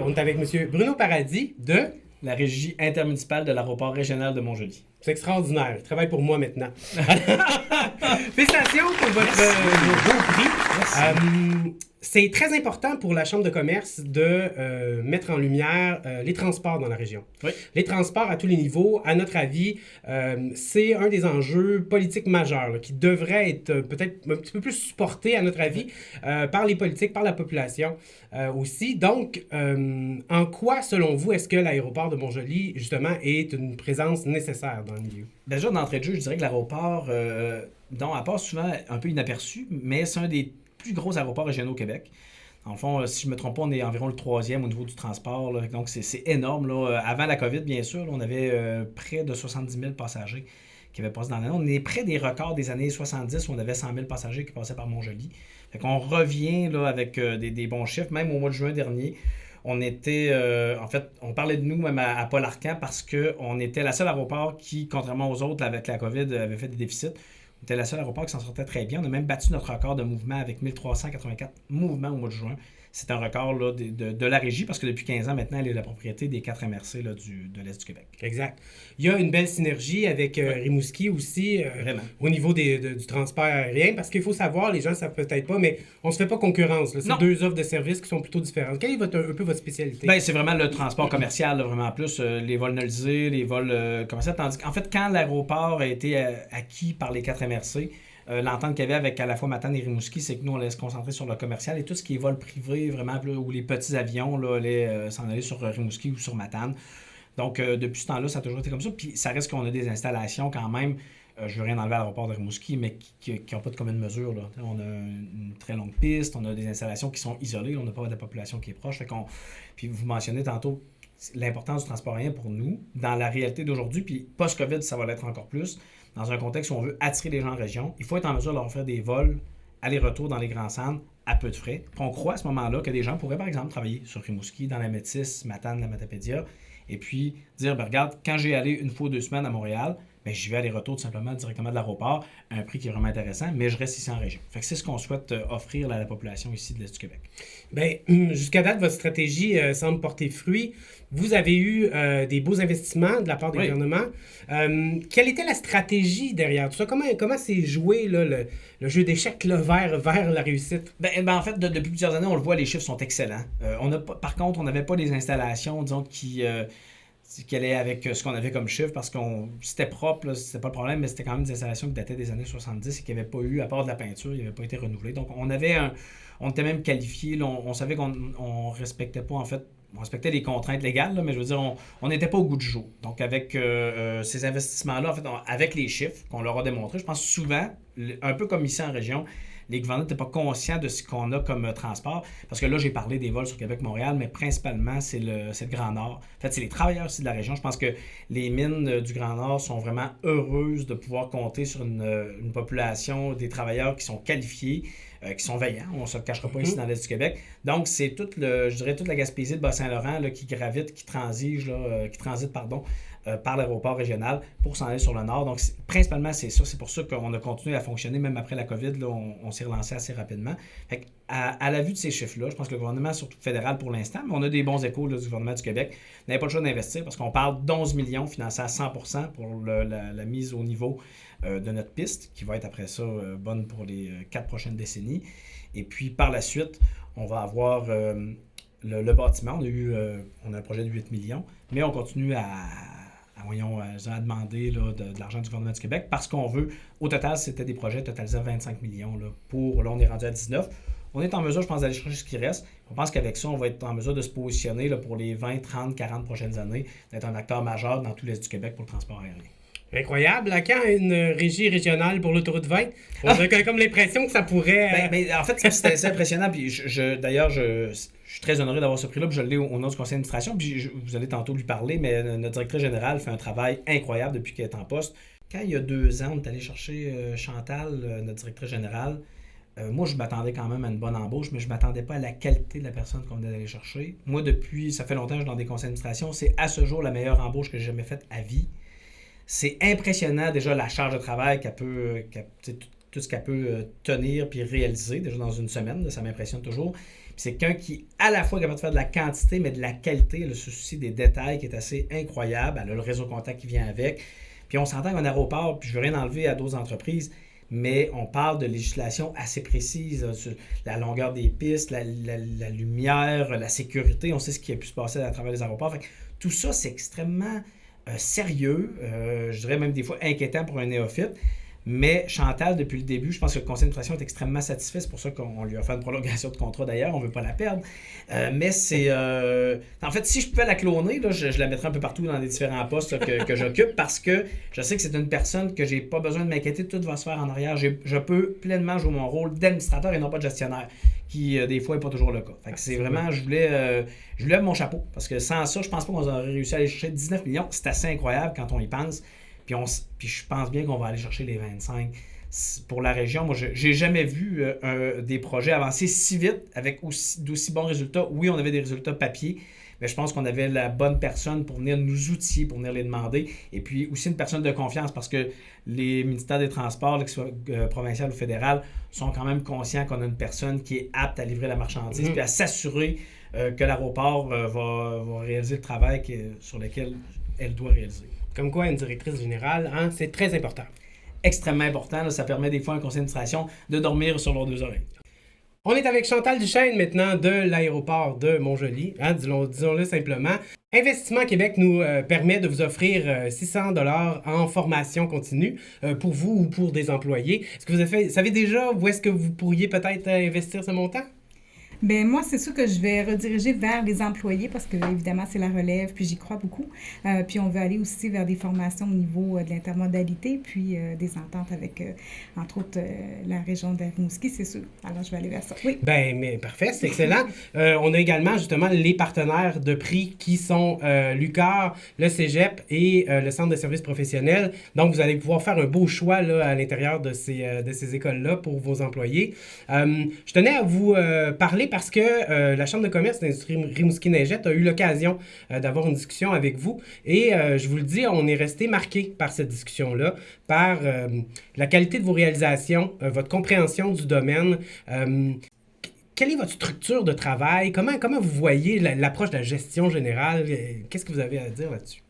On est avec M. Bruno Paradis de... La régie intermunicipale de l'aéroport régional de Montjoly. C'est extraordinaire. Il travaille pour moi maintenant. Félicitations pour votre beau prix. C'est très important pour la Chambre de commerce de mettre en lumière les transports dans la région. Oui. Les transports à tous les niveaux, à notre avis, c'est un des enjeux politiques majeurs là, qui devrait être peut-être un petit peu plus supporté, à notre avis, par les politiques, par la population aussi. Donc, en quoi, selon vous, est-ce que l'aéroport de Montjoly, justement, est une présence nécessaire dans le milieu? Déjà, d'entrée de jeu, je dirais que l'aéroport, dont elle passe souvent un peu inaperçu, mais c'est un des plus gros aéroports régionaux au Québec. En fond, si je ne me trompe pas, on est environ le 3e au niveau du transport. Là. Donc, c'est énorme. Là. Avant la COVID, bien sûr, là, on avait près de 70 000 passagers qui avaient passé dans l'année. On est près des records des années 70 où on avait 100 000 passagers qui passaient par Montjoly. Fait qu'on revient là, avec des bons chiffres. Même au mois de juin dernier, on était... en fait, on parlait de nous même à Paul Arcand parce qu'on était la seule aéroport qui, contrairement aux autres, avec la COVID, avait fait des déficits. On était la seule aéroport qui s'en sortait très bien. On a même battu notre record de mouvement avec 1384 mouvements au mois de juin. C'est un record là, de la régie parce que depuis 15 ans, maintenant, elle est la propriété des 4 MRC là, de l'Est du Québec. Exact. Il y a une belle synergie avec Rimouski aussi au niveau du transport aérien parce qu'il faut savoir, les gens ne savent peut-être pas, mais on ne se fait pas concurrence. Là. C'est deux offres de services qui sont plutôt différentes. Quelle est un peu votre spécialité? Ben, c'est vraiment le transport commercial, là, vraiment plus. Les vols nolisés, les vols commerciaux. Tandis qu'en fait, quand l'aéroport a été acquis par les 4 MRC, l'entente qu'il y avait avec à la fois Matane et Rimouski, c'est que nous, on allait se concentrer sur le commercial et tout ce qui est vol privé, vraiment, ou les petits avions, là, allaient s'en aller sur Rimouski ou sur Matane. Donc, depuis ce temps-là, ça a toujours été comme ça. Puis, ça reste qu'on a des installations quand même, je veux rien enlever à l'aéroport de Rimouski, mais qui n'ont pas de commune mesure. Là. On a une très longue piste, on a des installations qui sont isolées, on n'a pas de population qui est proche. Puis, vous mentionnez tantôt l'importance du transport aérien pour nous, dans la réalité d'aujourd'hui, puis post-COVID, ça va l'être encore plus. Dans un contexte où on veut attirer les gens en région, il faut être en mesure de leur faire des vols aller-retour dans les grands centres à peu de frais. Puis on croit à ce moment-là que des gens pourraient, par exemple, travailler sur Rimouski, dans la Métis, Matane, la Matapédia, et puis dire, regarde, quand j'ai allé une fois ou 2 semaines à Montréal, ben, j'y vais aller-retour tout simplement directement de l'aéroport à un prix qui est vraiment intéressant, mais je reste ici en région. Fait que c'est ce qu'on souhaite offrir à la population ici de l'Est du Québec. Bien, jusqu'à date, votre stratégie semble porter fruit. Vous avez eu des beaux investissements de la part du gouvernement. Quelle était la stratégie derrière tout ça? Comment s'est joué là, le jeu d'échecs là, vers la réussite? Ben, en fait, depuis plusieurs années, on le voit, les chiffres sont excellents. Par contre, on n'avait pas des installations, disons, qui allaient avec ce qu'on avait comme chiffre parce que c'était propre, là, c'était pas le problème, mais c'était quand même des installations qui dataient des années 70 et qui n'avaient pas eu, à part de la peinture, ils n'avaient pas été renouvelées. Donc, on était même qualifié, là, on savait qu'on respectait pas, en fait, on respectait les contraintes légales, là, mais je veux dire, on n'était pas au goût du jour. Donc, avec ces investissements-là, en fait, avec les chiffres qu'on leur a démontrés, je pense souvent, un peu comme ici en région, les gouverneurs n'étaient pas conscients de ce qu'on a comme transport. Parce que là, j'ai parlé des vols sur Québec-Montréal, mais principalement, c'est le Grand Nord. En fait, c'est les travailleurs ici de la région. Je pense que les mines du Grand Nord sont vraiment heureuses de pouvoir compter sur une population, des travailleurs qui sont qualifiés, qui sont veillants. On ne se le cachera pas ici dans l'Est du Québec. Donc, c'est toute la Gaspésie de Bas-Saint-Laurent là, qui transite par l'aéroport régional pour s'en aller sur le nord. Donc, principalement, c'est ça. C'est pour ça qu'on a continué à fonctionner, même après la COVID. Là, on s'est relancé assez rapidement. Fait à la vue de ces chiffres-là, je pense que le gouvernement, surtout fédéral pour l'instant, mais on a des bons échos là, du gouvernement du Québec, n'avait pas le choix d'investir parce qu'on parle d'11 millions financés à 100% pour la mise au niveau de notre piste, qui va être après ça bonne pour les 4 prochaines décennies. Et puis, par la suite, on va avoir le bâtiment. On a un projet de 8 millions, mais on continue à demander là, de l'argent du gouvernement du Québec parce qu'on veut, au total, c'était des projets totalisant 25 millions. Là, on est rendu à 19. On est en mesure, je pense, d'aller chercher ce qui reste. On pense qu'avec ça, on va être en mesure de se positionner là, pour les 20, 30, 40 prochaines années, d'être un acteur majeur dans tout l'Est du Québec pour le transport aérien. Incroyable. À quand une régie régionale pour l'autoroute 20? On a comme l'impression que ça pourrait... En fait, c'était assez impressionnant. Puis d'ailleurs, je suis très honoré d'avoir ce prix-là. Puis je l'ai au nom du conseil d'administration. Puis vous allez tantôt lui parler, mais notre directrice générale fait un travail incroyable depuis qu'elle est en poste. Quand il y a 2 ans, on est allé chercher Chantal, notre directrice générale. Moi, je m'attendais quand même à une bonne embauche, mais je ne m'attendais pas à la qualité de la personne qu'on venait d'aller chercher. Moi, ça fait longtemps que je suis dans des conseils d'administration. C'est à ce jour la meilleure embauche que j'ai jamais faite à vie. C'est impressionnant déjà la charge de travail qu'elle peut... tout ce qu'elle peut tenir puis réaliser déjà dans une semaine. Là, ça m'impressionne toujours. Puis c'est quelqu'un qui, à la fois, est capable de faire de la quantité, mais de la qualité. Elle a ce souci des détails qui est assez incroyable. Elle a le réseau contact qui vient avec. Puis on s'entend qu'un aéroport, puis je ne veux rien enlever à d'autres entreprises, mais on parle de législation assez précise là, sur la longueur des pistes, la lumière, la sécurité. On sait ce qui a pu se passer à travers les aéroports. Fait que tout ça, c'est extrêmement sérieux, je dirais même des fois inquiétant pour un néophyte. Mais Chantal, depuis le début, je pense que le conseil d'administration est extrêmement satisfait. C'est pour ça qu'on lui a fait une prolongation de contrat d'ailleurs. On ne veut pas la perdre. Mais c'est... En fait, si je pouvais la cloner, là, je la mettrais un peu partout dans les différents postes là, que j'occupe parce que je sais que c'est une personne que j'ai pas besoin de m'inquiéter. Tout va se faire en arrière. Je peux pleinement jouer mon rôle d'administrateur et non pas de gestionnaire, qui des fois n'est pas toujours le cas. Fait que c'est vraiment... Je lève mon chapeau parce que sans ça, je pense pas qu'on aurait réussi à aller chercher 19 millions. C'est assez incroyable quand on y pense. Puis je pense bien qu'on va aller chercher les 25 pour la région. Moi, j'ai jamais vu des projets avancer si vite avec d'aussi bons résultats. Oui, on avait des résultats papier, mais je pense qu'on avait la bonne personne pour venir nous outiller, pour venir les demander. Et puis aussi une personne de confiance parce que les ministères des Transports, que ce soit provincial ou fédéral, sont quand même conscients qu'on a une personne qui est apte à livrer la marchandise puis à s'assurer que l'aéroport va réaliser le travail sur lequel elle doit réaliser. Comme quoi, une directrice générale, hein, c'est très important. Extrêmement important. Là, ça permet des fois à un conseil d'administration de dormir sur leurs deux oreilles. On est avec Chantal Duchesne maintenant de l'aéroport de Montjoly, hein, disons-le simplement. Investissement Québec nous permet de vous offrir 600 $ en formation continue pour vous ou pour des employés. Est-ce que vous savez déjà où est-ce que vous pourriez peut-être investir ce montant? Bien, moi, c'est sûr que je vais rediriger vers les employés parce que, évidemment, c'est la relève, puis j'y crois beaucoup. Puis on veut aller aussi vers des formations au niveau de l'intermodalité, puis des ententes avec, entre autres, la région de Rimouski, c'est sûr. Alors, je vais aller vers ça. Oui. Ben, mais parfait, c'est excellent. On a également, justement, les partenaires de prix qui sont l'UQAR, le Cégep et le Centre de services professionnels. Donc, vous allez pouvoir faire un beau choix là, à l'intérieur de ces écoles-là pour vos employés. Je tenais à vous parler parce que la Chambre de commerce d'industrie Rimouski-Neigette a eu l'occasion d'avoir une discussion avec vous. Et je vous le dis, on est resté marqué par cette discussion-là, par la qualité de vos réalisations, votre compréhension du domaine. Quelle est votre structure de travail? Comment vous voyez l'approche de la gestion générale? Qu'est-ce que vous avez à dire là-dessus?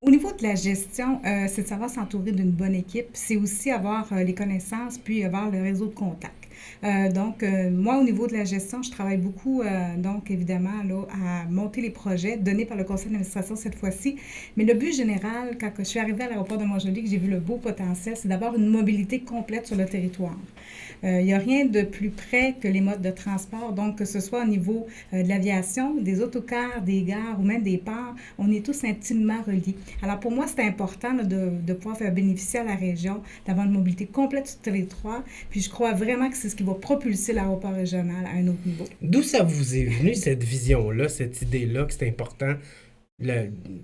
Au niveau de la gestion, c'est de savoir s'entourer d'une bonne équipe. C'est aussi avoir les connaissances, puis avoir le réseau de contacts. Donc, moi, au niveau de la gestion, je travaille beaucoup, donc évidemment, là, à monter les projets donnés par le conseil d'administration cette fois-ci. Mais le but général, quand je suis arrivée à l'aéroport de Montjoly, que j'ai vu le beau potentiel, c'est d'avoir une mobilité complète sur le territoire. Il n'y a rien de plus près que les modes de transport. Donc, que ce soit au niveau de l'aviation, des autocars, des gares ou même des ports, on est tous intimement reliés. Alors, pour moi, c'est important là, de pouvoir faire bénéficier à la région, d'avoir une mobilité complète sur le territoire. Puis, je crois vraiment que c'est ce qui va propulser l'aéroport régional à un autre niveau. D'où ça vous est venu, cette vision-là, cette idée-là, que c'est important,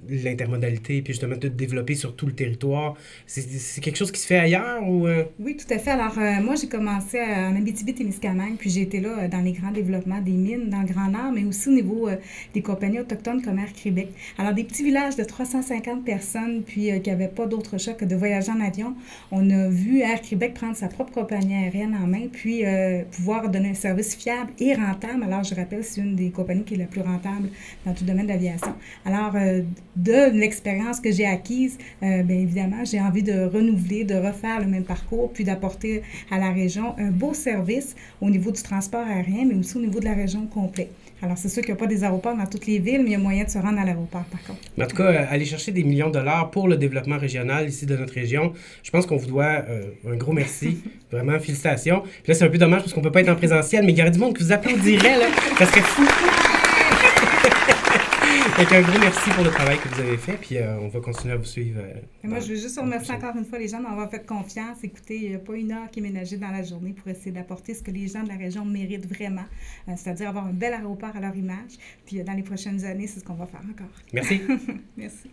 l'intermodalité, puis justement de développer sur tout le territoire? C'est quelque chose qui se fait ailleurs ou... Oui, tout à fait. Alors, moi, j'ai commencé en Abitibi-Témiscamingue, puis j'ai été là dans les grands développements des mines dans le Grand Nord, mais aussi au niveau des compagnies autochtones comme Air Québec. Alors, des petits villages de 350 personnes, puis qui n'avaient pas d'autre choix que de voyager en avion. On a vu Air Québec prendre sa propre compagnie aérienne en main, puis pouvoir donner un service fiable et rentable. Alors, je rappelle, c'est une des compagnies qui est la plus rentable dans tout le domaine de l'aviation. Alors, de l'expérience que j'ai acquise, bien évidemment, j'ai envie de renouveler, de refaire le même parcours, puis d'apporter à la région un beau service au niveau du transport aérien, mais aussi au niveau de la région complète. Alors, c'est sûr qu'il n'y a pas des aéroports dans toutes les villes, mais il y a moyen de se rendre à l'aéroport, par contre. Mais en tout cas, aller chercher des millions de dollars pour le développement régional ici de notre région, je pense qu'on vous doit un gros merci. Vraiment, félicitations. Puis là, c'est un peu dommage parce qu'on ne peut pas être en présentiel, mais il y aurait du monde qui vous applaudirait, là. Ça serait fou. Donc, un gros merci pour le travail que vous avez fait, puis on va continuer à vous suivre. Moi, je veux juste remercier encore une fois les gens d'avoir fait confiance. Écoutez, il n'y a pas une heure qui est ménagée dans la journée pour essayer d'apporter ce que les gens de la région méritent vraiment, c'est-à-dire avoir un bel aéroport à leur image. Puis dans les prochaines années, c'est ce qu'on va faire encore. Merci. Merci.